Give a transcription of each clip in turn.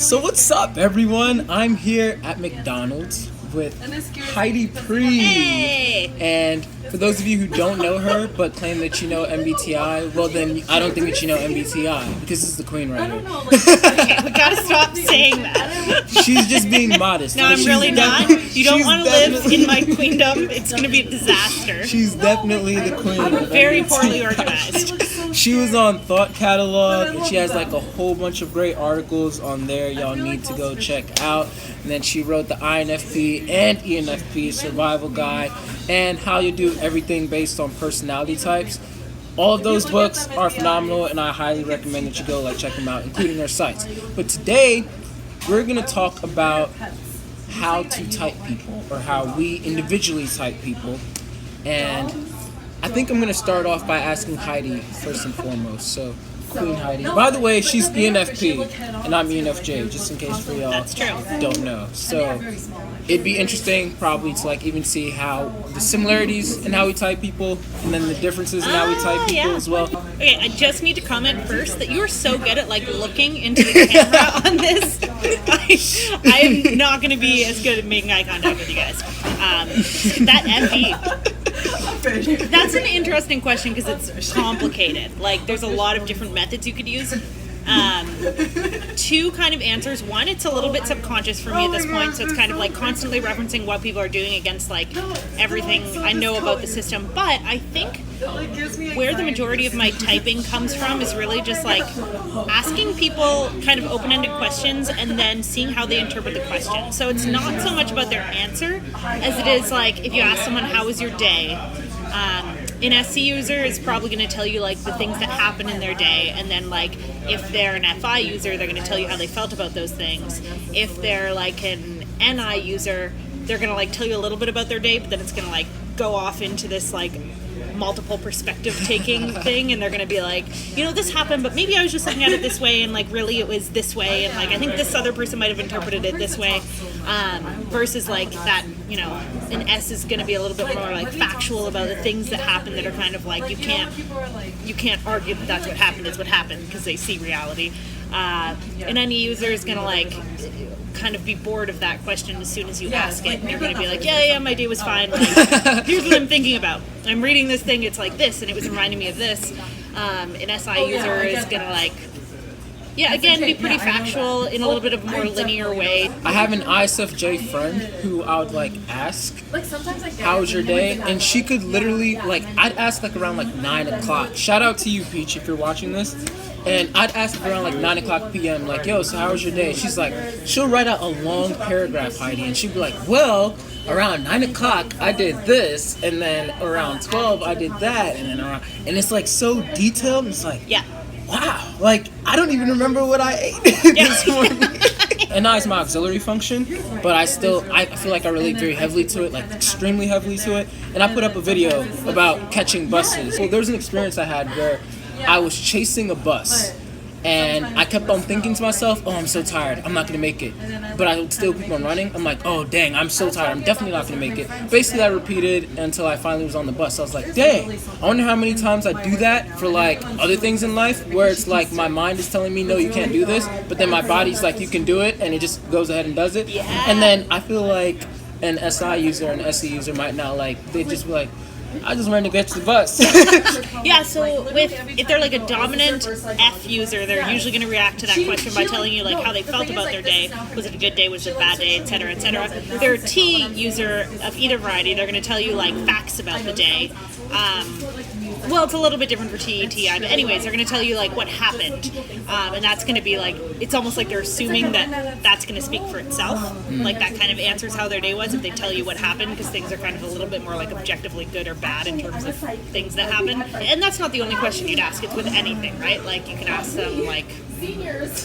So what's up, everyone? I'm here at McDonald's with Heidi Priebe. Hey! And for those of you who don't know her but claim that you know MBTI, well then I don't think that you know MBTI because this is the queen right here. Okay, we gotta stop saying that. She's just being modest. No, I'm She's really not. You don't want to live in my queendom. It's gonna be a disaster. She's definitely the queen of Very MBTI. poorly organized. She was on Thought Catalog, and she has like a whole bunch of great articles on there y'all need to go check out. And then she wrote the INFP and ENFP survival guide and how you do everything based on personality types. All of those books are phenomenal, and I highly recommend that you go check them out, including their sites. But today, we're going to talk about how to type people, or how we individually type people. And I think I'm going to start off by asking Heidi first and foremost. So, Queen Heidi. By the way, she's ENFP, and I'm ENFJ, just in case for y'all That's true. don't know. So, it'd be interesting probably to even see how the similarities in how we type people, and then the differences in how we type people as well. Okay, I just need to comment first that you are so good at looking into the camera on this. I'm not going to be as good at making eye contact with you guys. That FE. That's an interesting question because it's complicated. There's a lot of different methods you could use. Two kind of answers. One, it's a little bit subconscious for me at this point, so it's kind of constantly referencing what people are doing against everything I know about the system. But I think where the majority of my typing comes from is really just asking people kind of open-ended questions and then seeing how they interpret the question. So it's not so much about their answer as it is if you ask someone, how was your day? An SC user is probably going to tell you the things that happen in their day, and then if they're an FI user, they're going to tell you how they felt about those things. If they're an NI user, they're going to tell you a little bit about their day, but then it's going to go off into this multiple perspective taking thing, and they're going to be this happened, but maybe I was just looking at it this way, and really it was this way, and I think this other person might have interpreted it this way, versus that, an S is going to be a little bit more factual about the things that happen that are kind of you can't argue that that's what happened is what happened because they see reality. And any user is going to kind of be bored of that question as soon as you ask it, and you're going to be yeah, my day was fine. Here's what I'm thinking about. I'm reading this thing, it's this, and it was reminding me of this. An SI user is going to again, be pretty factual in a little bit of a more linear way. I have an ISFJ friend who I would ask, how's your day? And she could literally, I'd ask around 9 o'clock. Shout out to you, Peach, if you're watching this. And I'd ask her around 9 o'clock p.m., yo, so how was your day? She's she'll write out a long paragraph, Heidi, and she'd be well, around 9 o'clock I did this, and then around 12 I did that, and then and it's so detailed, and it's yeah. Wow, I don't even remember what I ate this morning. And now it's my auxiliary function, but I feel I relate very heavily to it, extremely heavily to it. And I put up a video about catching buses. Well, there was an experience I had where I was chasing a bus, and I kept on thinking to myself, oh, I'm so tired, I'm not going to make it. But I would still keep on running. I'm oh, dang, I'm so tired, I'm definitely not going to make it. Basically, I repeated until I finally was on the bus. I was dang, I wonder how many times I do that for other things in life, where it's my mind is telling me, no, you can't do this, but then my body's you can do it, and it just goes ahead and does it. Yeah. And then I feel an SI user and SE user might now, they just be I just ran to get to the bus. Yeah, so if they're a dominant F user, they're usually going to react to that question by telling you how they felt about their day. Was it a good day? Was it a bad day? Etc. etc. If they're a T user of either variety, they're going to tell you facts about the day. Well, it's a little bit different for T and TI, but anyways, they're going to tell you what happened, and that's going to be it's almost they're assuming that that's going to speak for itself. That kind of answers how their day was if they tell you what happened, because things are kind of a little bit more objectively good or bad in terms of things that happen. And that's not the only question you'd ask. It's with anything, right? You can ask them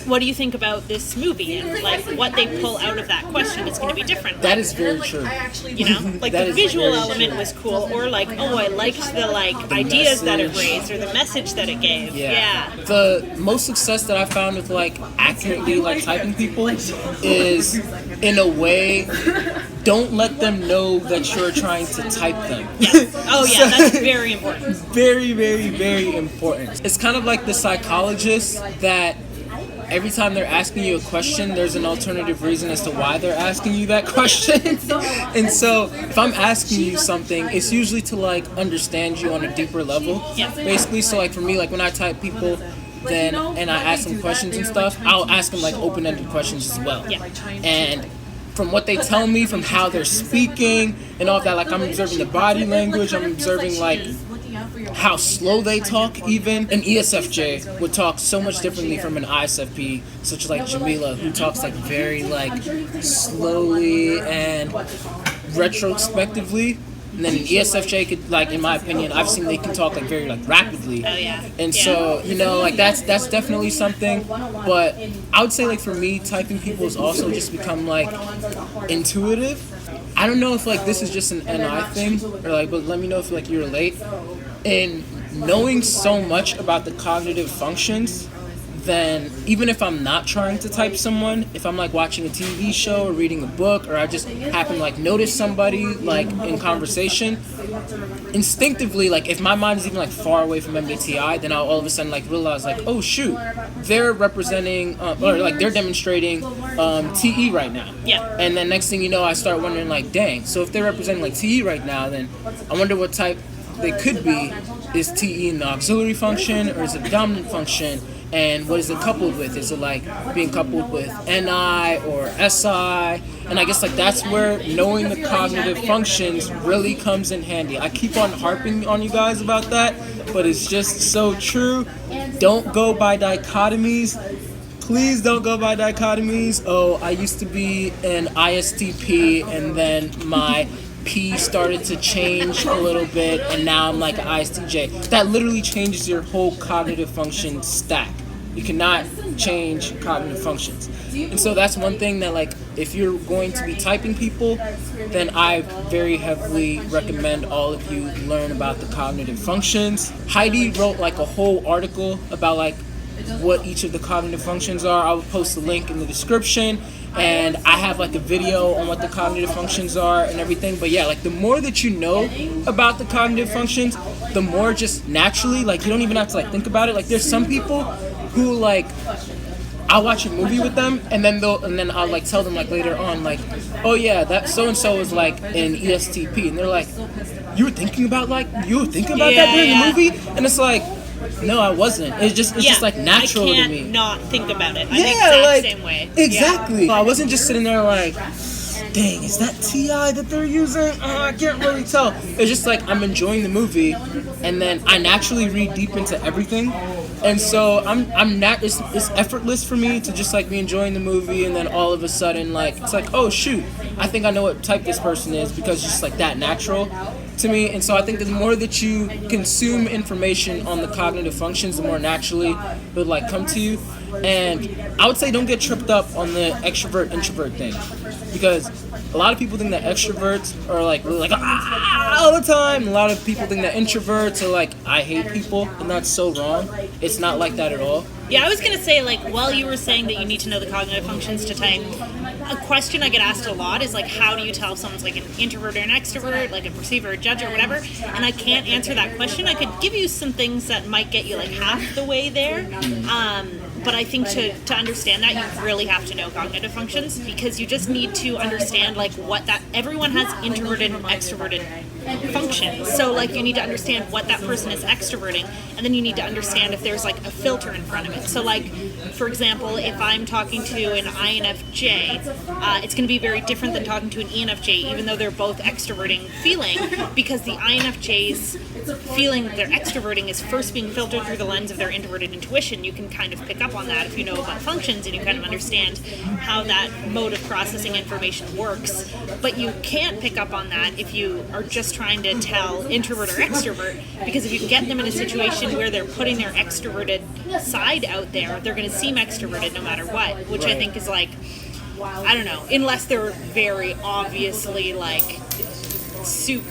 what do you think about this movie? And what they pull out of that question is going to be different. That is very true. The visual element was cool, or oh, I liked the ideas that it raised or the message that it gave. Yeah. The most success that I found with accurately typing people is, in a way, don't let them know that you're trying to type them. Yes. Oh yeah, that's very important. Very, very, very important. It's kind of like the psychologist that every time they're asking you a question, there's an alternative reason as to why they're asking you that question. And so if I'm asking you something, it's usually to like understand you on a deeper level. Yeah. Basically, so like for me, like when I type people, then and I ask them questions and stuff, I'll ask them like open-ended questions as well. Yeah. And from what they tell me, from how they're speaking and all of that, like I'm observing the body language, I'm observing like how slow they talk even. An ESFJ would talk so much differently from an ISFP, such as like Jamila, who talks like very like slowly and retrospectively. And then an ESFJ could, like, in my opinion, I've seen they can talk like very like rapidly. Oh yeah. And so, you know, like that's definitely something. But I would say like for me, typing people has also just become like intuitive. I don't know if like this is just an NI thing or like, but let me know if like you relate. In knowing so much about the cognitive functions, then even if I'm not trying to type someone, if I'm like watching a TV show or reading a book, or I just happen to like notice somebody like in conversation, instinctively, like if my mind is even like far away from MBTI, then I'll all of a sudden like realize like, oh shoot, they're representing or like they're demonstrating TE right now. Yeah. And then next thing you know, I start wondering like, dang, so if they're representing like TE right now, then I wonder what type they could be. Is TE in the auxiliary function or is it the dominant function? And what is it coupled with? Is it like being coupled with NI or SI? And I guess like that's where knowing the cognitive functions really comes in handy. I keep on harping on you guys about that, but it's just so true. Don't go by dichotomies. Please don't go by dichotomies. Oh, I used to be an ISTP and then my P started to change a little bit and now I'm like an ISTJ. That literally changes your whole cognitive function stack. You cannot change cognitive functions. And so that's one thing that like if you're going to be typing people, then I very heavily recommend all of you learn about the cognitive functions. Heidi wrote like a whole article about like what each of the cognitive functions are. I will post the link in the description. And I have like a video on what the cognitive functions are and everything. But yeah, like the more that you know about the cognitive functions, the more just naturally, like you don't even have to like think about it. Like there's some people who like, I'll watch a movie with them and then I'll like tell them like later on like, oh yeah, that so-and-so is like an ESTP. And they're like, you were thinking about that during the movie? And it's like, no, I wasn't. It's just like natural to me. I can't not think about it. I'm the exact same way. Exactly. Yeah. I wasn't just sitting there like, dang, is that TI that they're using? I can't really tell. It's just like I'm enjoying the movie, and then I naturally read deep into everything, and so it's effortless for me to just like be enjoying the movie, and then all of a sudden like it's like, oh shoot, I think I know what type this person is because it's just like that natural to me. And so I think the more that you consume information on the cognitive functions, the more naturally it would like come to you. And I would say don't get tripped up on the extrovert introvert thing, because a lot of people think that extroverts are like really like all the time. A lot of people think that introverts are like I hate people, and that's so wrong. It's not like that at all. Yeah, I was gonna say like while you were saying that you need to know the cognitive functions to type, a question I get asked a lot is like, how do you tell if someone's like an introvert or an extrovert, like a perceiver or a judge or whatever? And I can't answer that question. I could give you some things that might get you like half the way there. But I think to understand that, you really have to know cognitive functions, because you just need to understand like what that, everyone has introverted and extroverted functions. So like you need to understand what that person is extroverting, and then you need to understand if there's like a filter in front of it. So like, for example, if I'm talking to an INFJ, it's going to be very different than talking to an ENFJ, even though they're both extroverting feeling, because the INFJ's feeling that they're extroverting is first being filtered through the lens of their introverted intuition. You can kind of pick up on that if you know about functions and you kind of understand how that mode of processing information works. But you can't pick up on that if you are just trying to tell introvert or extrovert, because if you can get them in a situation where they're putting their extroverted side out there, they're going to seem extroverted no matter what, which I think is like, I don't know, unless they're very obviously like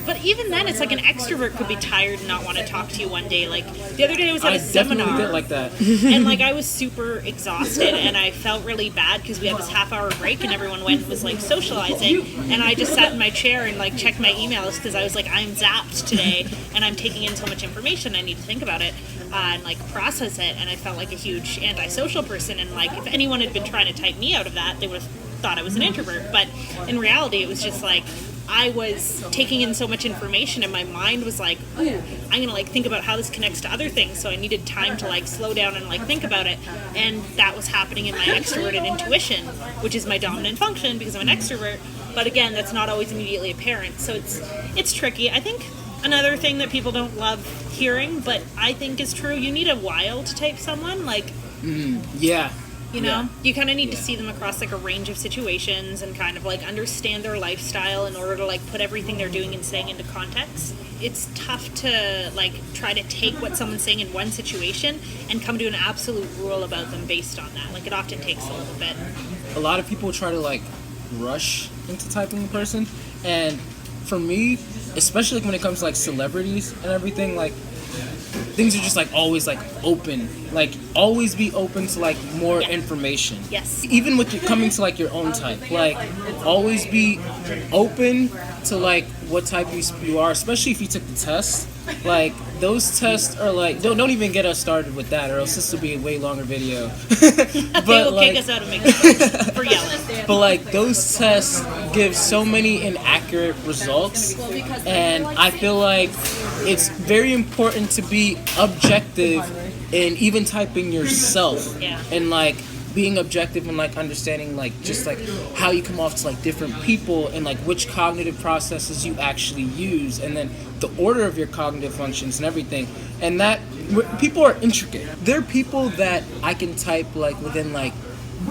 but even then, it's like an extrovert could be tired and not want to talk to you one day. Like the other day, I was at a seminar. Definitely get like that. And like I was super exhausted, and I felt really bad because we had this half-hour break, and everyone went and was like socializing, and I just sat in my chair and like checked my emails because I was like, I'm zapped today, and I'm taking in so much information. I need to think about it and like process it. And I felt like a huge antisocial person. And like if anyone had been trying to type me out of that, they would have thought I was an introvert. But in reality, it was just like I was taking in so much information, and my mind was like, ooh, I'm gonna like think about how this connects to other things. So I needed time to like slow down and like think about it. And that was happening in my extroverted intuition, which is my dominant function because I'm an extrovert. But again, that's not always immediately apparent. So it's tricky. I think another thing that people don't love hearing, but I think is true, you need a while to type someone. Like, Yeah. you know, you kind of need to see them across like a range of situations and kind of like understand their lifestyle in order to like put everything they're doing and saying into context. It's tough to like try to take what someone's saying in one situation and come to an absolute rule about them based on that. Like it often takes a little bit. A lot of people try to like rush into typing a person, and for me, especially like when it comes to like celebrities and everything, like things are just like always like open, like always be open to like more information. Yes. Even with you coming to like your own type, like always be open to like what type you are, especially if you took the test. Like those tests are like don't even get us started with that, or else this will be a way longer video. They will like, kick us out of McDonald's for yelling. But like those tests give so many inaccurate results, and I feel like it's very important to be objective in even typing yourself. Yeah. And like being objective and like understanding like just like how you come off to like different people, and like which cognitive processes you actually use, and then the order of your cognitive functions and everything. And that people are intricate. There are people that I can type like within like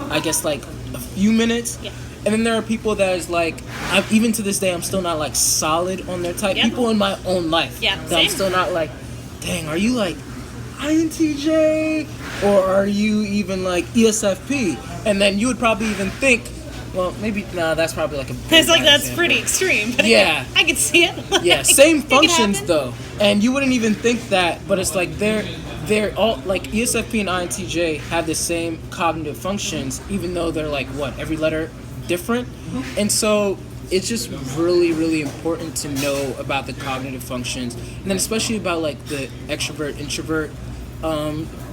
I guess like a few minutes. Yeah. And then there are people that is like, even to this day, I'm still not like solid on their type. Yep. People in my own life. Yeah, that same. I'm still not like, dang, are you like INTJ? Or are you even like ESFP? And then you would probably even think, well, maybe, that's probably like a... It's like, that's example. pretty extreme. But Yeah. I can see it. Like, Yeah, same it can functions happen. though. And you wouldn't even think that, but it's like they're all like ESFP and INTJ have the same cognitive functions, even though they're like every letter different. And so it's just really, really important to know about the cognitive functions, and then especially about like the extrovert introvert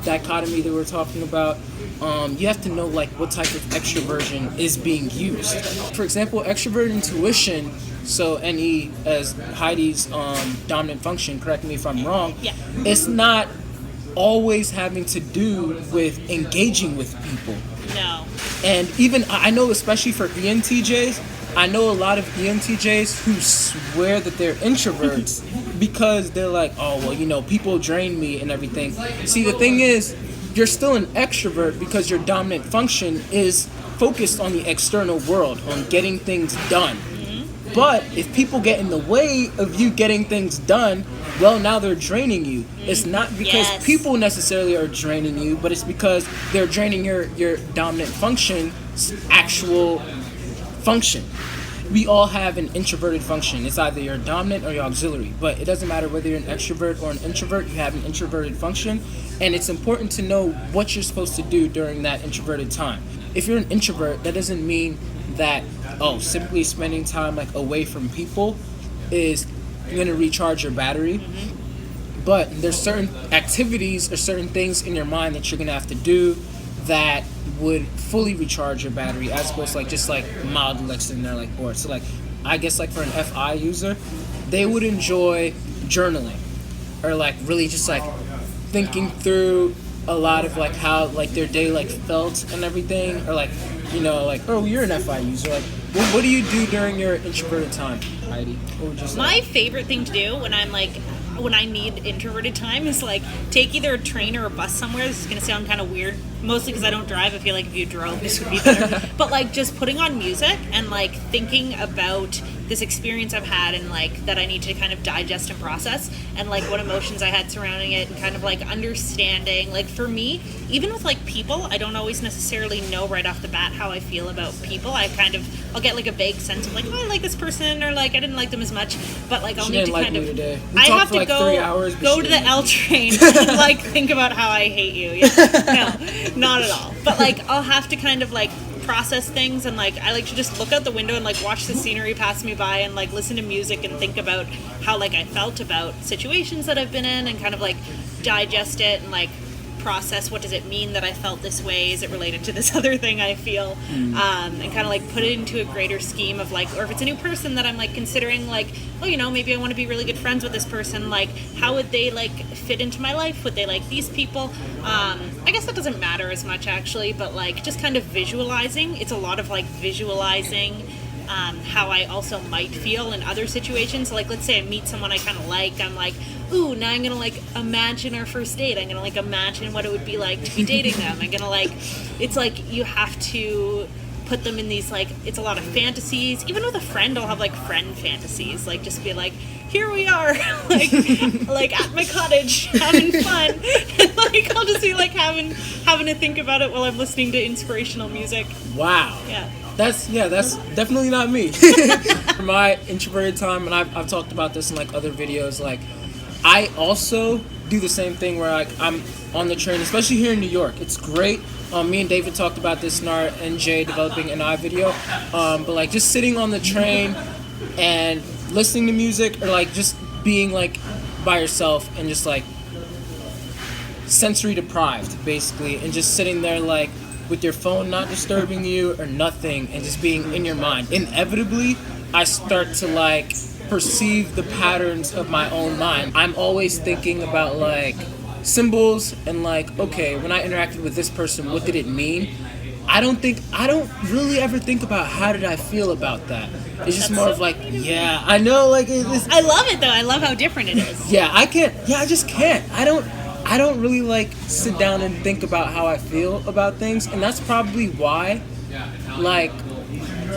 dichotomy that we're talking about. You have to know like what type of extroversion is being used. For example, extrovert intuition, so NE as Heidi's dominant function, correct me if I'm wrong, Yeah. it's not always having to do with engaging with people. No. And even I know, especially for ENTJs, I know a lot of ENTJs who swear that they're introverts because they're like, oh, well, people drain me and everything. See, the thing is, you're still an extrovert because your dominant function is focused on the external world, on getting things done. But if people get in the way of you getting things done, well, now they're draining you. It's not because people necessarily are draining you, but it's because they're draining your dominant function's actual function. We all have an introverted function. It's either your dominant or your auxiliary, but it doesn't matter whether you're an extrovert or an introvert, you have an introverted function, and it's important to know what you're supposed to do during that introverted time. If you're an introvert, that doesn't mean that simply spending time like away from people is going to recharge your battery. But there's certain activities or certain things in your mind that you're going to have to do that would fully recharge your battery, as opposed to like just like mild like sitting there like bored. So like I guess like for an FI user, they would enjoy journaling or like really just like thinking through a lot of like how like their day like felt and everything, or like like, oh, you're an FI user, like what do you do during your introverted time, Heidi? What would you say? My favorite thing to do when I need introverted time is like take either a train or a bus somewhere. This is gonna sound kind of weird, mostly because I don't drive. I feel like if you drove, this would be better. But like just putting on music and like thinking about this experience I've had and like that I need to kind of digest and process, and like what emotions I had surrounding it, and kind of like understanding, like for me, even with like people, I don't always necessarily know right off the bat how I feel about people. I'll get like a vague sense of like, oh, I like this person, or like I didn't like them as much, but like I'll need to kind of I have to go 3 hours, go to the L train and like think about how I hate you. Yeah. No, not at all. But like I'll have to kind of like process things, and like I like to just look out the window and like watch the scenery pass me by, and like listen to music and think about how like I felt about situations that I've been in, and kind of like digest it and like process what does it mean that I felt this way, is it related to this other thing I feel, and kind of like put it into a greater scheme of like, or if it's a new person that I'm like considering, like, oh, you know, maybe I want to be really good friends with this person, like how would they like fit into my life, would they like these people, I guess that doesn't matter as much actually, but like just kind of visualizing, it's a lot of like visualizing how I also might feel in other situations. Like let's say I meet someone I kind of like, I'm like, ooh, now I'm gonna like imagine our first date, I'm gonna like imagine what it would be like to be dating them, I'm gonna like, it's like you have to put them in these like, it's a lot of fantasies. Even with a friend, I'll have like friend fantasies, like just be like, here we are, like at my cottage having fun, and like I'll just be like having to think about it while I'm listening to inspirational music. Wow. Yeah. That's definitely not me. For my introverted time, and I've talked about this in like other videos, like I also do the same thing where like I'm on the train, especially here in New York. It's great. Me and David talked about this in our NJ Developing an I video. But like just sitting on the train and listening to music, or like just being like by yourself and just like sensory deprived basically, and just sitting there like with your phone not disturbing you or nothing, and just being in your mind. Inevitably, I start to like perceive the patterns of my own mind. I'm always thinking about like symbols and like, okay, when I interacted with this person, what did it mean? I don't really ever think about how did I feel about that. It's just more of like, yeah, I know, like it's, I love it though. I love how different it is. yeah, I just can't. I don't really like sit down and think about how I feel about things, and that's probably why like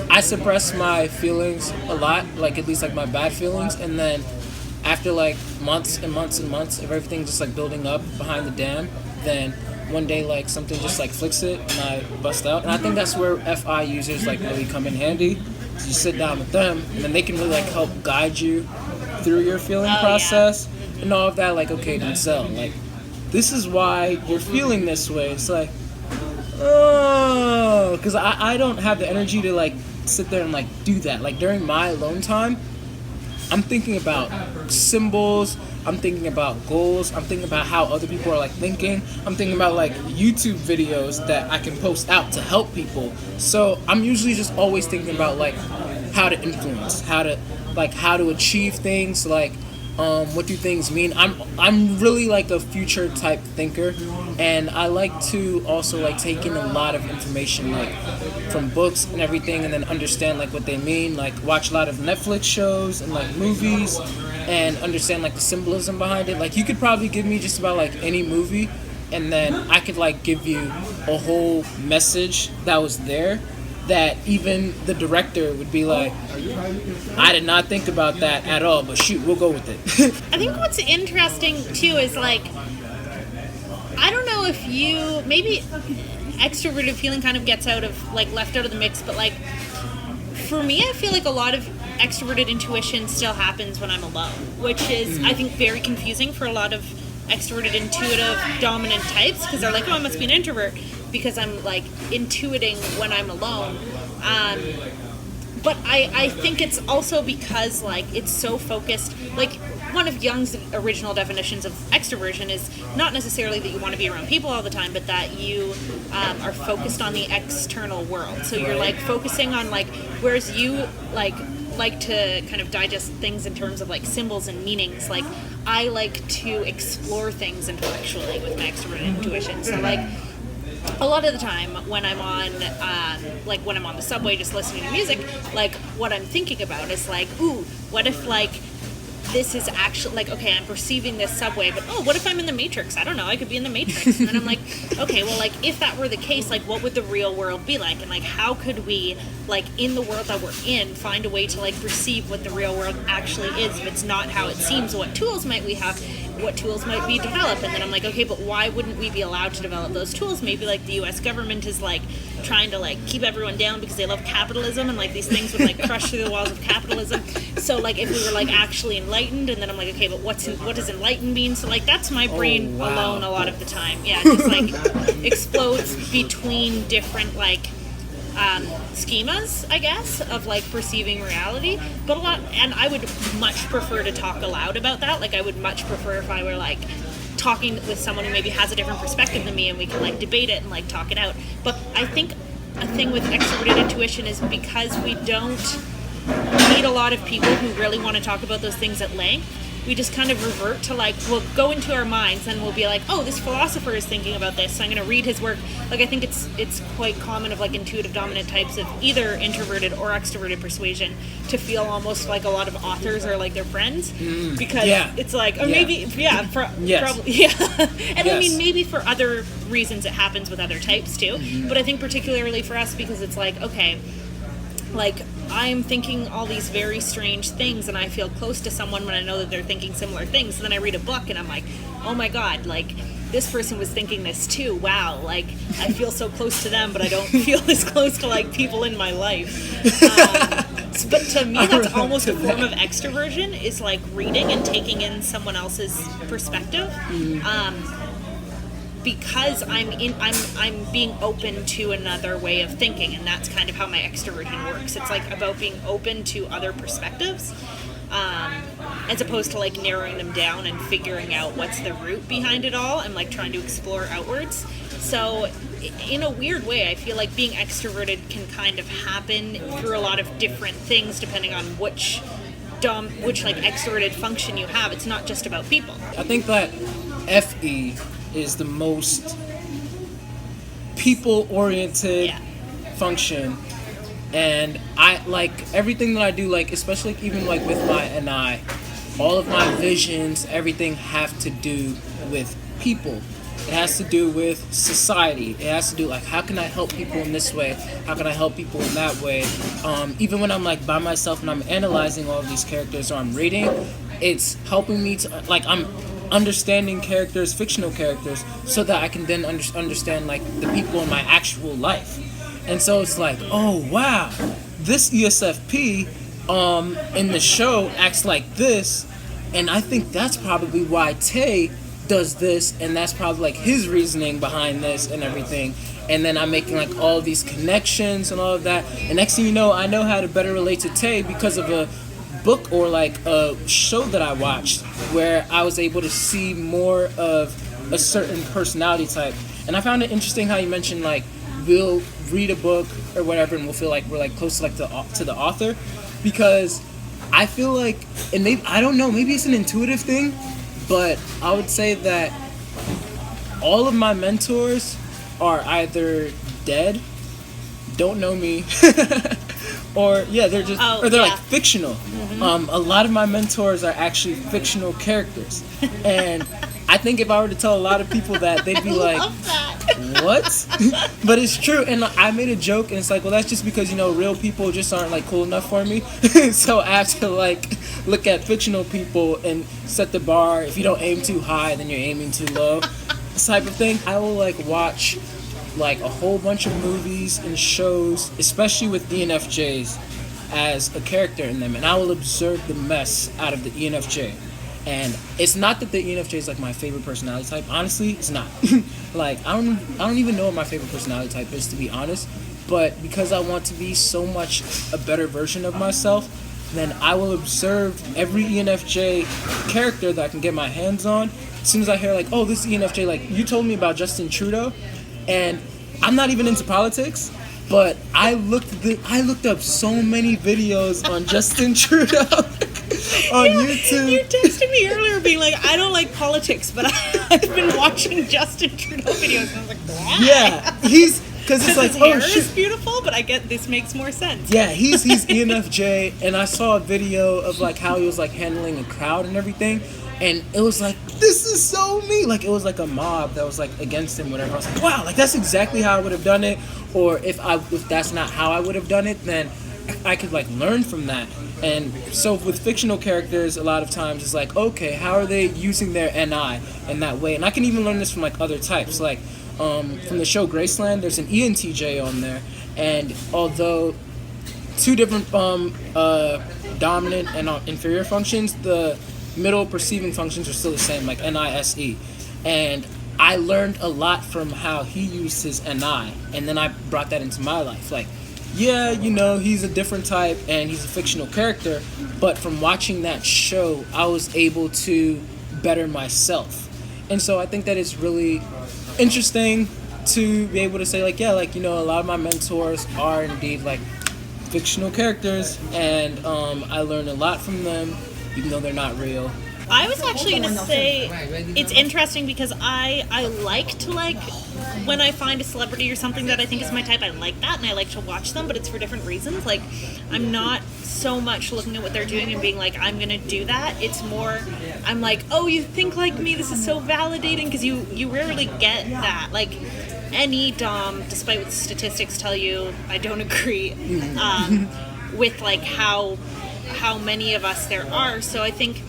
I suppress my feelings a lot, like at least like my bad feelings, and then after like months and months and months of everything just like building up behind the dam, then one day like something just like flicks it and I bust out. And I think that's where FI users like really come in handy. You sit down with them, and then they can really like help guide you through your feeling process and all of that. Like, okay, Denzel, like this is why you're feeling this way. It's like, oh, because I don't have the energy to like sit there and like do that. Like during my alone time, I'm thinking about symbols, I'm thinking about goals, I'm thinking about how other people are like thinking, I'm thinking about like YouTube videos that I can post out to help people. So I'm usually just always thinking about like how to influence, how to achieve things, like what do things mean. I'm really like a future type thinker, and I like to also like take in a lot of information like from books and everything, and then understand like what they mean, like watch a lot of Netflix shows and like movies and understand like the symbolism behind it. Like you could probably give me just about like any movie, and then I could like give you a whole message that was there that even the director would be like, I did not think about that at all, but shoot, we'll go with it. I think what's interesting too is like, I don't know if you, maybe extroverted feeling kind of gets out of, like left out of the mix, but like for me, I feel like a lot of extroverted intuition still happens when I'm alone, which is, I think, very confusing for a lot of extroverted, intuitive, dominant types, because they're like, oh, I must be an introvert because I'm like intuiting when I'm alone. But I think it's also because like it's so focused, like one of Jung's original definitions of extroversion is not necessarily that you want to be around people all the time, but that you are focused on the external world. So you're like focusing on like, whereas you like to kind of digest things in terms of like symbols and meanings, like I like to explore things intellectually with my extroverted intuition. So like a lot of the time when I'm on when I'm on the subway just listening to music, like what I'm thinking about is like, ooh, what if like this is actually, like, okay, I'm perceiving this subway, but what if I'm in the Matrix? I don't know, I could be in the Matrix. And then I'm like, okay, well, like, if that were the case, like, what would the real world be like? And, like, how could we, like, in the world that we're in, find a way to, like, perceive what the real world actually is if it's not how it seems? What tools might we have? What tools might be developed? And then I'm like, okay, but why wouldn't we be allowed to develop those tools? Maybe, like, the U.S. government is, like, trying to, like, keep everyone down because they love capitalism, and, like, these things would, like, crush through the walls of capitalism. So, like, if we were, like, actually enlightened, and then I'm like, okay, but what does enlightened mean? So, like, that's my brain alone a lot of the time. Yeah, just, like, explodes between different, like, schemas, I guess, of, like, perceiving reality. But and I would much prefer to talk aloud about that. Like, I would much prefer if I were, like, talking with someone who maybe has a different perspective than me, and we can, like, debate it and, like, talk it out. But I think a thing with extroverted intuition is because we don't meet a lot of people who really want to talk about those things at length, we just kind of revert to, like, we'll go into our minds and we'll be like, oh, this philosopher is thinking about this, so I'm going to read his work. Like, I think it's quite common of, like, intuitive dominant types of either introverted or extroverted persuasion to feel almost like a lot of authors are, like, their friends, because it's like, or maybe, probably, and I mean, maybe for other reasons it happens with other types too, but I think particularly for us, because it's like, okay, like, I'm thinking all these very strange things, and I feel close to someone when I know that they're thinking similar things. And then I read a book, and I'm like, oh my god, like, this person was thinking this too. Wow, like, I feel so close to them, but I don't feel as close to, like, people in my life. But to me, that's almost a form of extroversion, is, like, reading and taking in someone else's perspective. Because I'm being open to another way of thinking, and that's kind of how my extroversion works. It's, like, about being open to other perspectives, as opposed to, like, narrowing them down and figuring out what's the root behind it all. I'm, like, trying to explore outwards. So in a weird way, I feel like being extroverted can kind of happen through a lot of different things depending on which like extroverted function you have. It's not just about people. I think that FE is the most people-oriented function, and I, like, everything that I do, like, especially, like, even, like, with my NI, all of my visions, everything have to do with people. It has to do with society. It has to do, like, how can I help people in this way? How can I help people in that way? Even when I'm, like, by myself and I'm analyzing all of these characters, or I'm reading, it's helping me to, like, I'm understanding characters, fictional characters, so that I can then understand, like, the people in my actual life. And so it's like, oh wow, this ESFP in the show acts like this, and I think that's probably why Tay does this, and that's probably, like, his reasoning behind this and everything. And then I'm making, like, all these connections and all of that, and next thing you know, I know how to better relate to Tay because of a book or, like, a show that I watched where I was able to see more of a certain personality type. And I found it interesting how you mentioned, like, we'll read a book or whatever and we'll feel like we're, like, close to, like, to the author, because I feel like, and maybe, I don't know, maybe it's an intuitive thing, but I would say that all of my mentors are either dead, don't know me, or they're just, like, fictional. A lot of my mentors are actually fictional characters, and I think if I were to tell a lot of people that, they'd be like, what? But it's true. And I made a joke, and it's like, well, that's just because, you know, real people just aren't, like, cool enough for me. So I have to, like, look at fictional people and set the bar. If you don't aim too high, then you're aiming too low, type of thing. I will, like, watch, like, a whole bunch of movies and shows, especially with ENFJs as a character in them, and I will observe the mess out of the ENFJ. And it's not that the ENFJ is, like, my favorite personality type. Honestly, it's not. Like, I don't even know what my favorite personality type is, to be honest. But because I want to be so much a better version of myself, then I will observe every ENFJ character that I can get my hands on. As soon as I hear, like, oh, this ENFJ, like, you told me about Justin Trudeau, and I'm not even into politics, but I looked up so many videos on Justin Trudeau on YouTube. You texted me earlier being like, I don't like politics, but I've been watching Justin Trudeau videos, and I was like, why? Yeah, because it's like, his hair oh shit, is beautiful, but I get this makes more sense. yeah, he's ENFJ, and I saw a video of like how he was like handling a crowd and everything, and it was like, this is so me. Like it was like a mob that was like against him, whatever. I was like, wow, like that's exactly how I would have done it. Or if that's not how I would have done it, then I could like learn from that. And so with fictional characters, a lot of times it's like, okay, how are they using their NI in that way? And I can even learn this from like other types, like from the show Graceland, there's an ENTJ on there, and although two different dominant and inferior functions, the middle perceiving functions are still the same, like NISE. And I learned a lot from how he used his NI, and then I brought that into my life. Like, yeah, you know, he's a different type and he's a fictional character, but from watching that show, I was able to better myself. And so I think that it's really interesting to be able to say, like, yeah, like, you know, a lot of my mentors are indeed like fictional characters, and I learned a lot from them, even though they're not real. I was actually going to say it's interesting because I like to, like, when I find a celebrity or something that I think is my type, I like that and I like to watch them, but it's for different reasons. Like, I'm not so much looking at what they're doing and being like, I'm going to do that. It's more, I'm like, oh, you think like me, this is so validating, because you rarely get that. Like, any Dom, despite what the statistics tell you, I don't agree with, like, how many of us there are. So I think,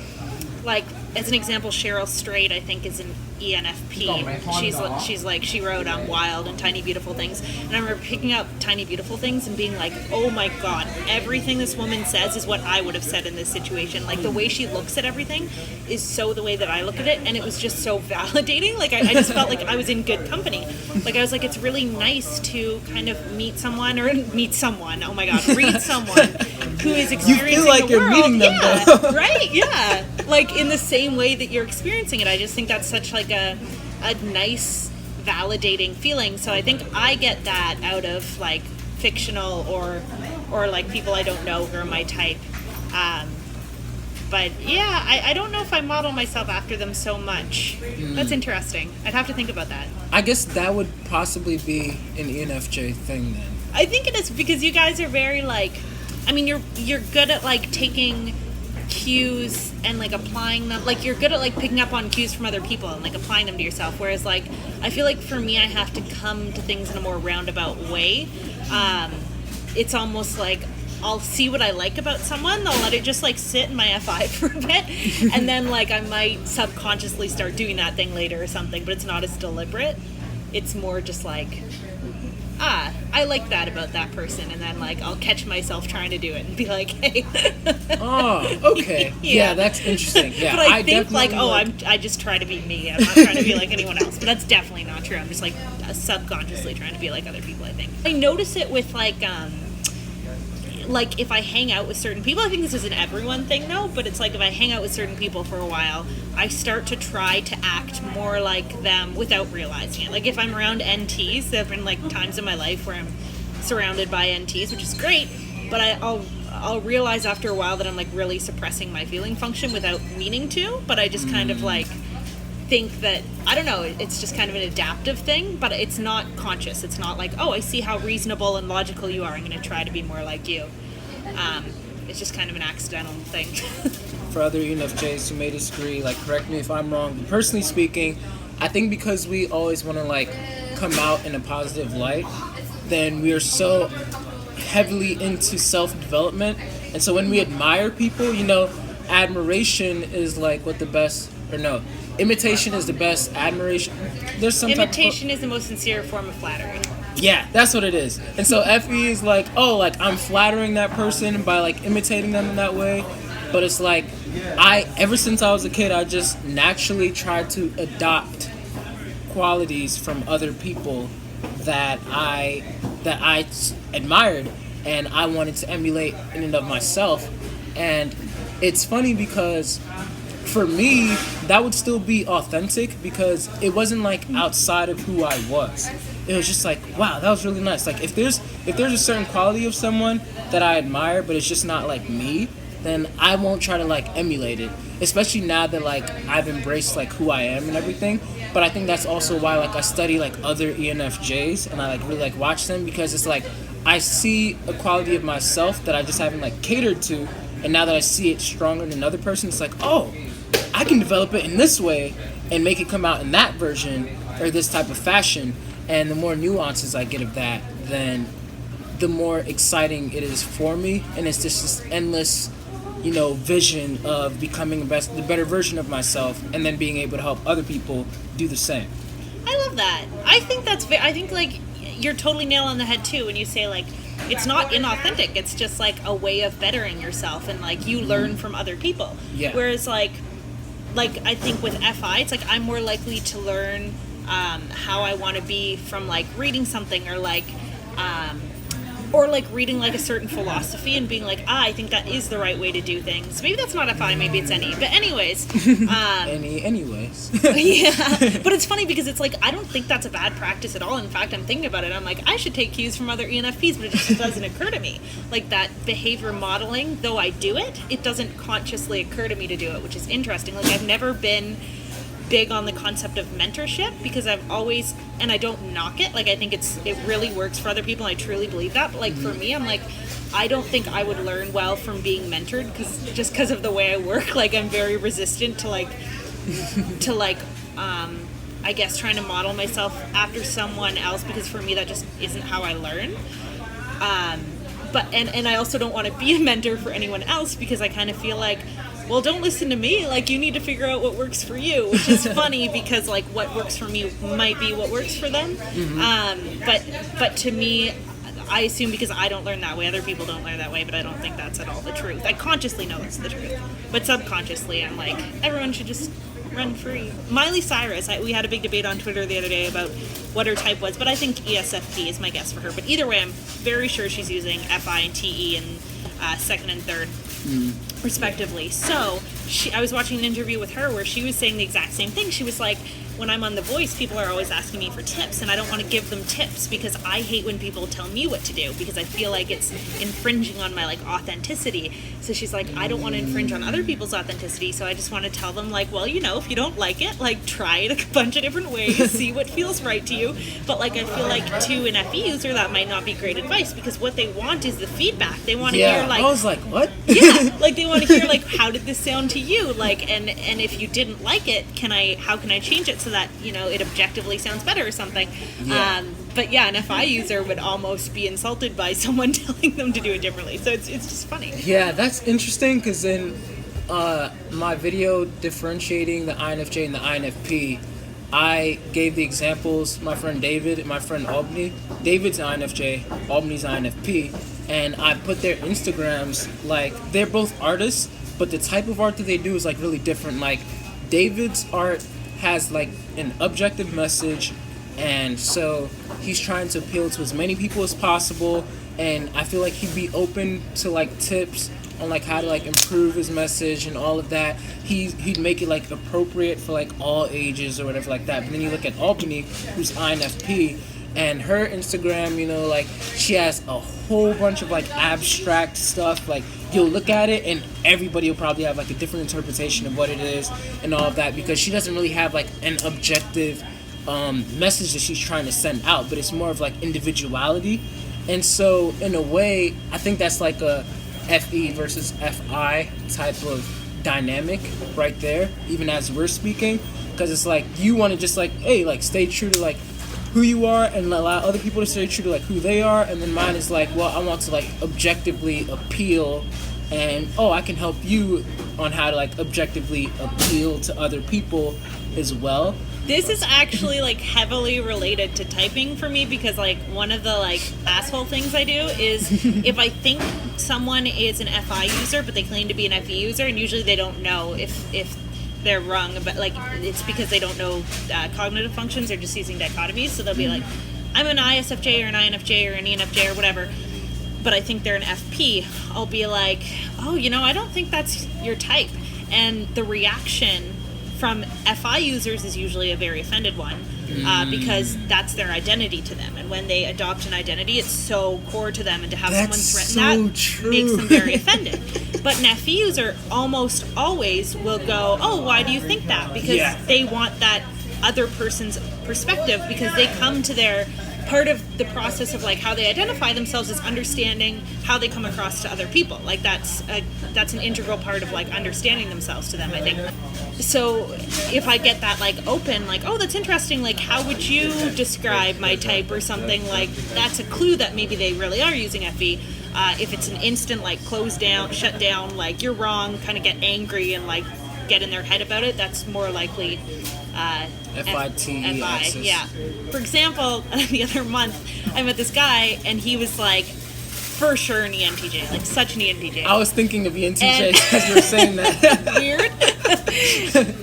like, as an example, Cheryl Strait, I think, is an ENFP. She wrote Wild and Tiny Beautiful Things, and I remember picking up Tiny Beautiful Things and being like, oh my god, everything this woman says is what I would have said in this situation. Like, the way she looks at everything is so the way that I look at it, and it was just so validating. Like, I just felt like I was in good company. Like, I was like, it's really nice to kind of meet someone, oh my god, read someone who is experiencing you feel like the you're world. meeting them, yeah, though. right, yeah. Like, in the same way that you're experiencing it. I just think that's such like a nice validating feeling. So I think I get that out of like fictional or like people I don't know who are my type. But yeah, I don't know if I model myself after them so much. That's interesting. I'd have to think about that. I guess that would possibly be an ENFJ thing then. I think it is, because you guys are very like, I mean, you're good at like taking cues and like applying them. Like, you're good at like picking up on cues from other people and like applying them to yourself, whereas like I feel like for me, I have to come to things in a more roundabout way. It's almost like I'll see what I like about someone, I'll let it just like sit in my FI for a bit, and then like I might subconsciously start doing that thing later or something, but it's not as deliberate. It's more just like, I like that about that person, and then like I'll catch myself trying to do it and be like, hey. Oh, okay. Yeah, that's interesting. Yeah, but I think like, I just try to be me. I'm not trying to be like anyone else. But that's definitely not true. I'm just like subconsciously trying to be like other people, I think. I notice it with like if I hang out with certain people, I think this is an everyone thing though, but it's like if I hang out with certain people for a while, I start to try to act more like them without realizing it. Like, if I'm around NTs, there have been like times in my life where I'm surrounded by NTs, which is great, but I'll realize after a while that I'm like really suppressing my feeling function without meaning to, but I just kind of like think that, I don't know, it's just kind of an adaptive thing, but it's not conscious. It's not like, oh, I see how reasonable and logical you are, I'm going to try to be more like you. It's just kind of an accidental thing. For other ENFJs who may disagree, like, correct me if I'm wrong, but personally speaking, I think because we always want to like come out in a positive light, then we are so heavily into self-development, and so when we admire people, you know, admiration is like what the best, or no, imitation is the best admiration. There's some imitation is the most sincere form of flattery. Yeah, that's what it is. And so FE is like, oh, like I'm flattering that person by like imitating them in that way. But it's like, ever since I was a kid, I just naturally tried to adopt qualities from other people that I admired and I wanted to emulate in and of myself. And it's funny because for me, that would still be authentic because it wasn't like outside of who I was. It was just like, wow, that was really nice. Like, if there's a certain quality of someone that I admire, but it's just not like me, then I won't try to like emulate it. Especially now that like I've embraced like who I am and everything. But I think that's also why like I study like other ENFJs and I like really like watch them, because it's like I see a quality of myself that I just haven't like catered to, and now that I see it stronger in another person, it's like, oh, I can develop it in this way and make it come out in that version or this type of fashion. And the more nuances I get of that, then the more exciting it is for me, and it's just this endless, you know, vision of becoming the better version of myself, and then being able to help other people do the same. I love that. I think I think like you're totally nail on the head too when you say like it's not inauthentic. It's just like a way of bettering yourself, and like you learn from other people. Yeah. Whereas like I think with FI, it's like I'm more likely to learn how I want to be from like reading something or like reading like a certain philosophy and being like, I think that is the right way to do things. Maybe that's not FI, maybe it's NE. But anyways. Anyways. Yeah. But it's funny because it's like, I don't think that's a bad practice at all. In fact, I'm thinking about it. I'm like, I should take cues from other ENFPs, but it just doesn't occur to me. Like that behavior modeling, though I do it, it doesn't consciously occur to me to do it, which is interesting. Like I've never been big on the concept of mentorship because I've always, and I don't knock it, like I think it really works for other people and I truly believe that, but like for me, I'm like, I don't think I would learn well from being mentored because of the way I work. Like I'm very resistant to I guess trying to model myself after someone else, because for me that just isn't how I learn. But I also don't want to be a mentor for anyone else because I kind of feel like, well, don't listen to me. Like, you need to figure out what works for you, which is funny because, like, what works for me might be what works for them. Mm-hmm. But to me, I assume because I don't learn that way, other people don't learn that way, but I don't think that's at all the truth. I consciously know it's the truth, but subconsciously, I'm like, everyone should just run free. Miley Cyrus, we had a big debate on Twitter the other day about what her type was, but I think ESFP is my guess for her. But either way, I'm very sure she's using FI and TE and second and third. Respectively. So I was watching an interview with her where she was saying the exact same thing. She was like, when I'm on The Voice, people are always asking me for tips, and I don't want to give them tips because I hate when people tell me what to do because I feel like it's infringing on my like authenticity. So she's like, I don't want to infringe on other people's authenticity, so I just want to tell them like, well, you know, if you don't like it, like try it a bunch of different ways, see what feels right to you. But like I feel like to an FE user that might not be great advice because what they want is the feedback. They want to hear like, I was like, what? Yeah, like they want to hear like, how did this sound to you? Like, and if you didn't like it, how can I change it so that, you know, it objectively sounds better or something? Yeah. But yeah, an FI user would almost be insulted by someone telling them to do it differently. So it's just funny. Yeah, that's interesting because in my video differentiating the INFJ and the INFP, I gave the examples, my friend David and my friend Albany. David's INFJ, Albany's INFP, and I put their Instagrams, like, they're both artists, but the type of art that they do is like really different. Like, David's art has like an objective message, and so he's trying to appeal to as many people as possible, and I feel like he'd be open to like tips on like how to like improve his message and all of that. He'd make it like appropriate for like all ages or whatever like that. But then you look at Albany, who's INFP, and her Instagram, you know, like she has a whole bunch of like abstract stuff. Like you'll look at it and everybody will probably have like a different interpretation of what it is and all of that, because she doesn't really have like an objective message that she's trying to send out, but it's more of like individuality. And so in a way, I think that's like a FE versus FI type of dynamic right there, even as we're speaking, because it's like you want to just like, hey, like stay true to like who you are and allow other people to stay true to like who they are, and then mine is like, well, I want to like objectively appeal, and I can help you on how to like objectively appeal to other people as well. This is actually like heavily related to typing for me, because like one of the like asshole things I do is if I think someone is an FI user but they claim to be an FE user, and usually they don't know if they're wrong, but like it's because they don't know cognitive functions, they're just using dichotomies. So they'll be like, I'm an ISFJ or an INFJ or an ENFJ or whatever, but I think they're an FP. I'll be like, oh, you know, I don't think that's your type. And the reaction from FI users is usually a very offended one, because that's their identity to them. And when they adopt an identity, it's so core to them, and to have someone threaten that makes them very offended. But an FE user almost always will go, oh, why do you think that? Because they want that other person's perspective, because they come to their part of the process of like how they identify themselves is understanding how they come across to other people. Like that's an integral part of like understanding themselves to them, I think. So if I get that like open, like, oh, that's interesting, like how would you describe my type or something, like that's a clue that maybe they really are using FE. If it's an instant like close down, shut down, like you're wrong, kind of get angry and like get in their head about it, that's more likely FI. Yeah. For example, the other month I met this guy and he was like, for sure an ENTJ, like such an ENTJ. I was thinking of ENTJ as you were saying that. Weird.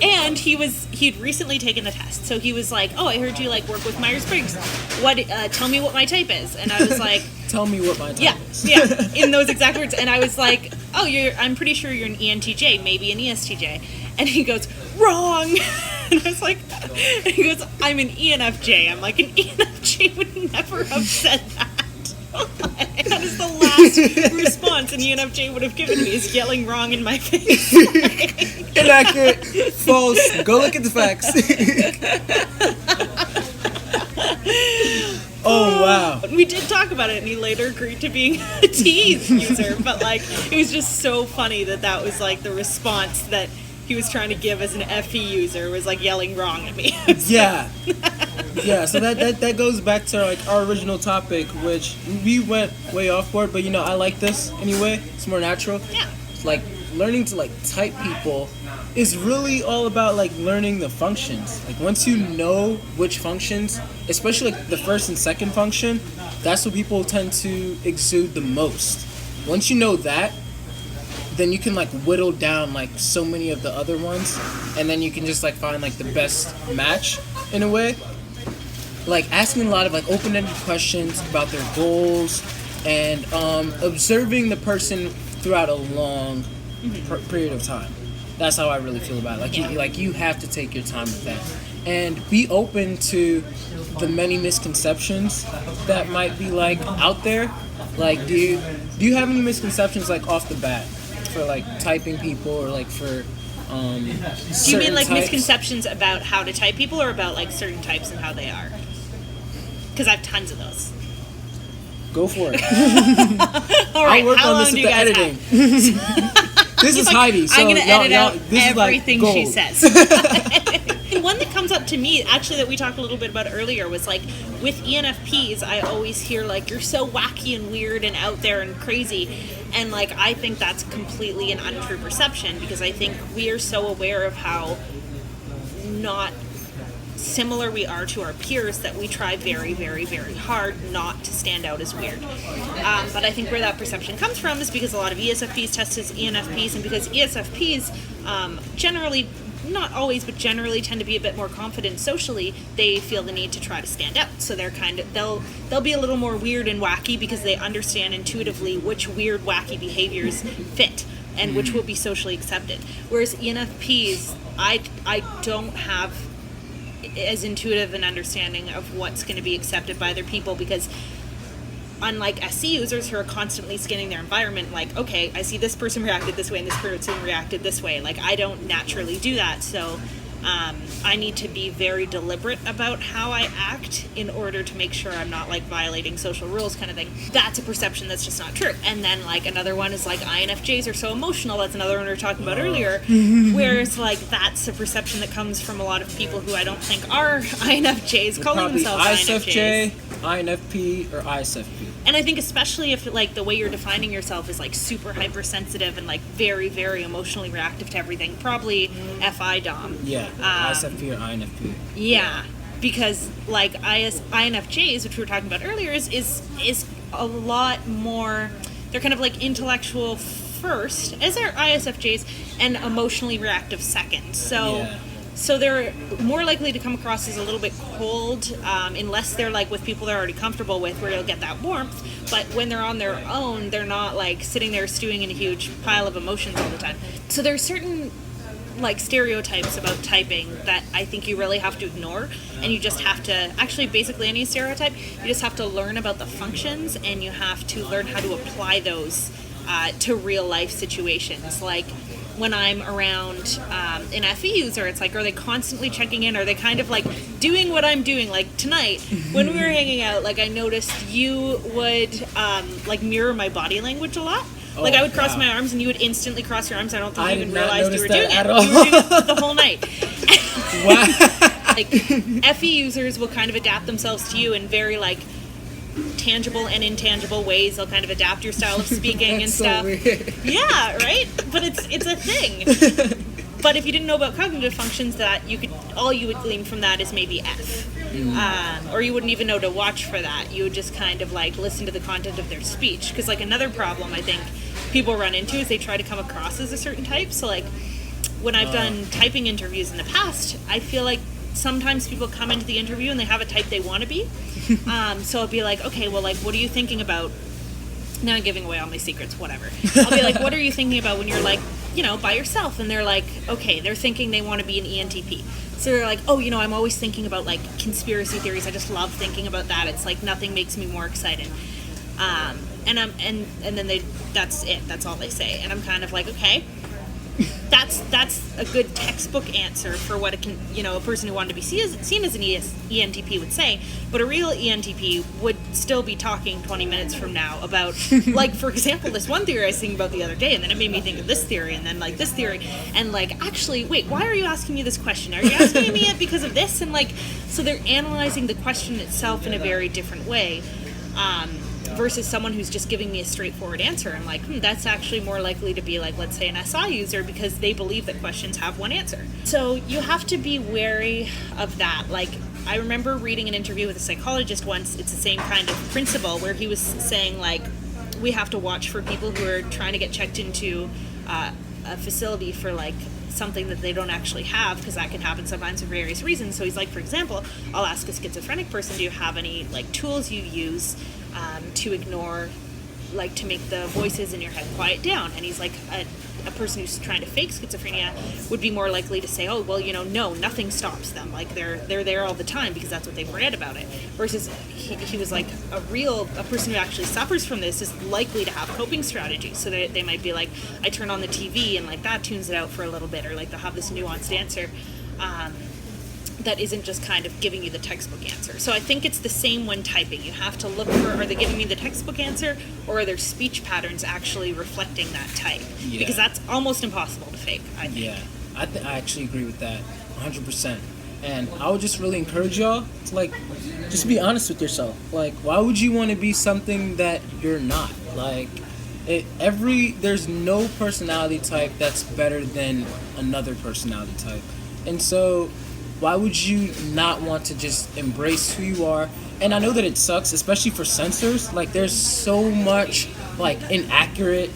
And he'd recently taken the test, so he was like, oh, I heard you like work with Myers-Briggs. Tell me what my type is. And I was like, tell me what my type is. Yeah, in those exact words. And I was like, oh, I'm pretty sure you're an ENTJ, maybe an ESTJ. And he goes, wrong. And I was like, and he goes, I'm an ENFJ. I'm like, an ENFJ would never have said that. That is the last response an ENFJ would have given me, is yelling wrong in my face. Inaccurate, false, go look at the facts. Oh, wow. We did talk about it, and he later agreed to being a T user, but like, it was just so funny that was like the response that he was trying to give as an FE user, was like yelling wrong at me. Yeah. Yeah, so that goes back to like our original topic, which we went way off board, but I like this anyway. It's more natural. Yeah. It's like learning to like type people is really all about like learning the functions. Like once you know which functions, especially like the first and second function, that's what people tend to exude the most. Once you know that, then you can like whittle down like so many of the other ones, and then you can just like find like the best match in a way. Like asking a lot of like open-ended questions about their goals, and observing the person throughout a long period of time. That's how I really feel about it. Like you have to take your time with that, and be open to the many misconceptions that might be like out there. Like, do you have any misconceptions like off the bat for like typing people, or like for do you mean like types? Misconceptions about how to type people, or about like certain types and how they are? Because I have tons of those. Go for it. All right, I'll work how on long this do with you the guys editing. have? This is like, Heidi. So I'm going to edit out this everything is like she gold. says. One that comes up to me, actually, that we talked a little bit about earlier, was like, with ENFPs, I always hear like, you're so wacky and weird and out there and crazy. And like, I think that's completely an untrue perception, because I think we are so aware of how not similar we are to our peers that we try very, very, very hard not to stand out as weird. But I think where that perception comes from is because a lot of ESFPs test as ENFPs, and because ESFPs generally, not always, but generally tend to be a bit more confident socially, they feel the need to try to stand out. So they're they'll be a little more weird and wacky, because they understand intuitively which weird, wacky behaviors fit and which will be socially accepted. Whereas ENFPs, I don't have as intuitive an understanding of what's going to be accepted by other people, because unlike SC users who are constantly scanning their environment, like, okay, I see this person reacted this way and this person reacted this way, like I don't naturally do that, so I need to be very deliberate about how I act in order to make sure I'm not like violating social rules, kind of thing. That's a perception that's just not true. And then like another one is like INFJs are so emotional. That's another one we were talking about earlier, whereas like that's a perception that comes from a lot of people who I don't think are INFJs, calling themselves ISFJ, INFJs. INFP, or ISFP. And I think especially if like the way you're defining yourself is like super hypersensitive and like very, very emotionally reactive to everything, probably FI Dom. Yeah, ISFP or INFP. Yeah, because like INFJs, which we were talking about earlier, is a lot more, they're kind of like intellectual first, as are ISFJs, and emotionally reactive second. So they're more likely to come across as a little bit cold, unless they're like with people they're already comfortable with, where you'll get that warmth. But when they're on their own, they're not like sitting there stewing in a huge pile of emotions all the time. So there's certain like stereotypes about typing that I think you really have to ignore, and you just have to actually basically any stereotype you just have to learn about the functions, and you have to learn how to apply those to real life situations. Like when I'm around an FE user, it's like, are they constantly checking in? Are they kind of like doing what I'm doing? Like tonight, when we were hanging out, like I noticed you would like mirror my body language a lot. Like I would cross my arms and you would instantly cross your arms. I don't think you even realized you were doing it. You were doing it the whole night. Wow. Like FE users will kind of adapt themselves to you in very like tangible and intangible ways. They'll kind of adapt your style of speaking and stuff. So weird. Yeah, right? But it's a thing. But if you didn't know about cognitive functions, that all you would glean from that is maybe F. Or you wouldn't even know to watch for that. You would just kind of like listen to the content of their speech. Because like another problem I think people run into is they try to come across as a certain type. So like when I've done typing interviews in the past, I feel like sometimes people come into the interview and they have a type they want to be. So I'll be like, okay, well, like, what are you thinking about? Now I'm giving away all my secrets, whatever. I'll be like, what are you thinking about when you're like, you know, by yourself? And they're like, okay, they're thinking they want to be an ENTP. So they're like, oh, you know, I'm always thinking about like conspiracy theories. I just love thinking about that. It's like nothing makes me more excited. And then that's it. That's all they say. And I'm kind of like, okay, that's a good textbook answer for what a person who wanted to be seen as an ENTP would say. But a real ENTP would still be talking 20 minutes from now about, like, for example, this one theory I was thinking about the other day, and then it made me think of this theory, and then like this theory, and like, actually, wait, why are you asking me this question? Are you asking me it because of this? And like, so they're analyzing the question itself in a very different way. Versus someone who's just giving me a straightforward answer. I'm like, that's actually more likely to be like, let's say, an SI user, because they believe that questions have one answer. So you have to be wary of that. Like, I remember reading an interview with a psychologist once. It's the same kind of principle where he was saying, like, we have to watch for people who are trying to get checked into a facility for, like, something that they don't actually have, because that can happen sometimes for various reasons. So he's like, for example, I'll ask a schizophrenic person, do you have any like tools you use to ignore, like to make the voices in your head quiet down? And he's like, a person who's trying to fake schizophrenia would be more likely to say, oh, well, you know, no, nothing stops them. Like they're there all the time because that's what they've read about it. Versus he was like, a person who actually suffers from this is likely to have coping strategies. So they might be like, I turn on the TV and like that tunes it out for a little bit, or like they'll have this nuanced answer that isn't just kind of giving you the textbook answer. So I think it's the same when typing. You have to look for, are they giving me the textbook answer, or are their speech patterns actually reflecting that type? Yeah. Because that's almost impossible to fake, I think. Yeah, I actually agree with that 100%. And I would just really encourage y'all to like just be honest with yourself. Like, why would you want to be something that you're not? Like, there's no personality type that's better than another personality type. And so why would you not want to just embrace who you are? And I know that it sucks, especially for sensors. Like, there's so much like inaccurate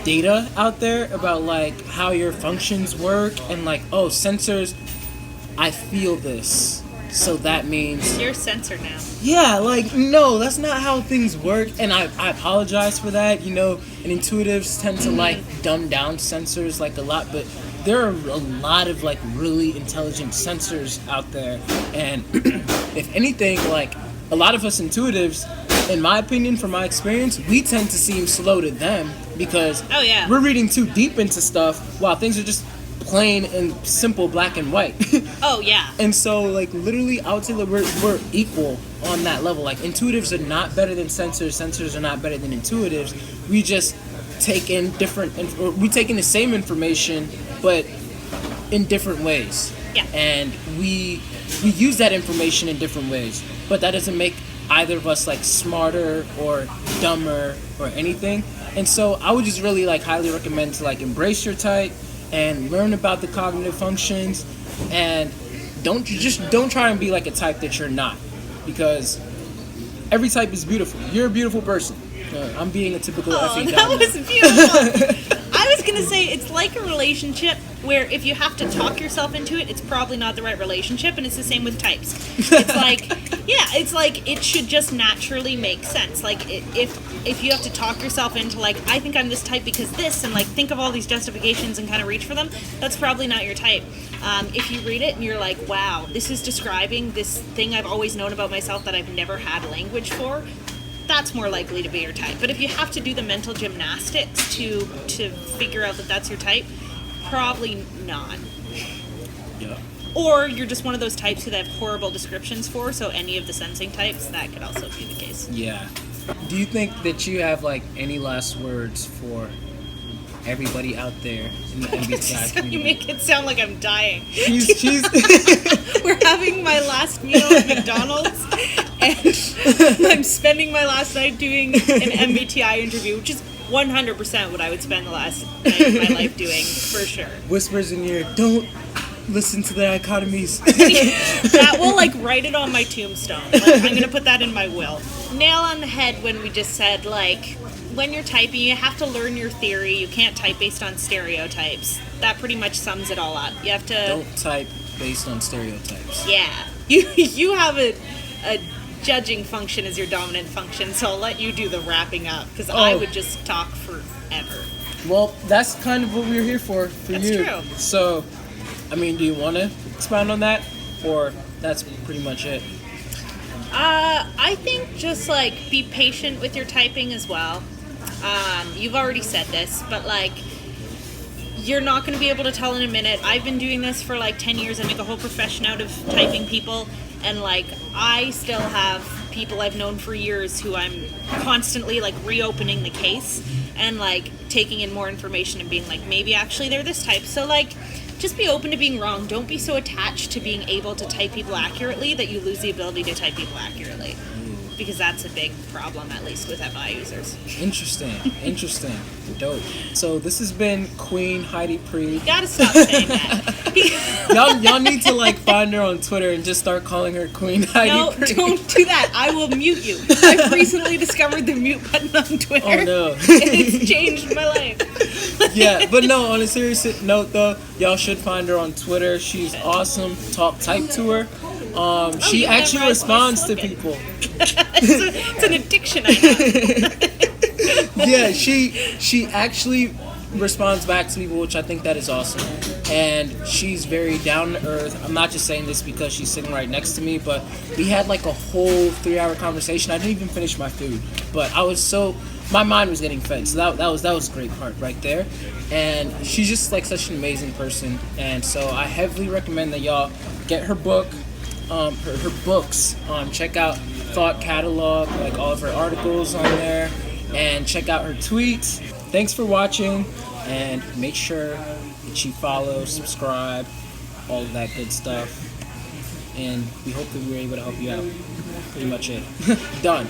data out there about like how your functions work, and like, oh, sensors, I feel this, so that means you're a sensor now. Yeah, like, no, that's not how things work. And I apologize for that. You know, and intuitives tend to like dumb down sensors like a lot, but there are a lot of like really intelligent sensors out there. And if anything, like a lot of us intuitives, in my opinion, from my experience, we tend to seem slow to them because we're reading too deep into stuff while things are just plain and simple, black and white. Oh yeah. And so like literally I would say that we're equal on that level. Like, intuitives are not better than sensors are not better than intuitives. We just take in we take in the same information but in different ways. Yeah. And we use that information in different ways. But that doesn't make either of us like smarter or dumber or anything. And so I would just really like highly recommend to like embrace your type and learn about the cognitive functions, and don't try and be like a type that you're not, because every type is beautiful. You're a beautiful person. I'm being a typical FE guy. That was beautiful. I was gonna say it's like a relationship where if you have to talk yourself into it, it's probably not the right relationship, and it's the same with types. It's like, yeah, it's like it should just naturally make sense. Like if you have to talk yourself into like, I think I'm this type because this, and like think of all these justifications and kind of reach for them, that's probably not your type. If you read it and you're like, wow, this is describing this thing I've always known about myself that I've never had language for, that's more likely to be your type. But if you have to do the mental gymnastics to figure out that that's your type, probably not. Yeah. Or you're just one of those types who they have horrible descriptions for, so any of the sensing types, that could also be the case. Yeah. Do you think that you have like any last words for everybody out there in the MBTI community? You make it sound like I'm dying. She's We're having my last meal at McDonald's, and I'm spending my last night doing an MBTI interview, which is 100% what I would spend the last night of my life doing, for sure. Whispers in your ear, don't listen to the dichotomies. That will, like, write it on my tombstone. Like, I'm going to put that in my will. Nail on the head when we just said, like, when you're typing, you have to learn your theory. You can't type based on stereotypes. That pretty much sums it all up. You have to... Don't type based on stereotypes. Yeah. You have a judging function as your dominant function, so I'll let you do the wrapping up, because I would just talk forever. Well, that's kind of what we're here for That's you. true. So, I mean, do you want to expound on that, or that's pretty much it? I think just, like, be patient with your typing as well. You've already said this, but, like, you're not going to be able to tell in a minute. I've been doing this for, like, 10 years. I make a whole profession out of typing people, and, like, I still have people I've known for years who I'm constantly, like, reopening the case and, like, taking in more information and being like, maybe actually they're this type. So, like, just be open to being wrong. Don't be so attached to being able to type people accurately that you lose the ability to type people accurately. Because that's a big problem, at least with FI users. Interesting. Dope. So this has been Queen Heidi Priebe. You gotta stop saying that. y'all need to like find her on Twitter and just start calling her Queen Heidi Priebe. No, don't do that. I will mute you. I've recently discovered the mute button on Twitter. Oh no. And it's changed my life. Yeah, but no, on a serious note though, y'all should find her on Twitter. She's awesome. Type to her. She actually responds to people. It's an addiction I have. Yeah, she actually responds back to people, which I think that is awesome. And she's very down to earth. I'm not just saying this because she's sitting right next to me, but we had like a whole 3-hour conversation. I didn't even finish my food, but my mind was getting fed. So that was a great part right there. And she's just like such an amazing person. And so I heavily recommend that y'all get her book. Her books. Check out Thought Catalog, like all of her articles on there, and check out her tweets. Thanks for watching, and make sure that you follow, subscribe, all of that good stuff. And we hope that we were able to help you out. Pretty much it. Done.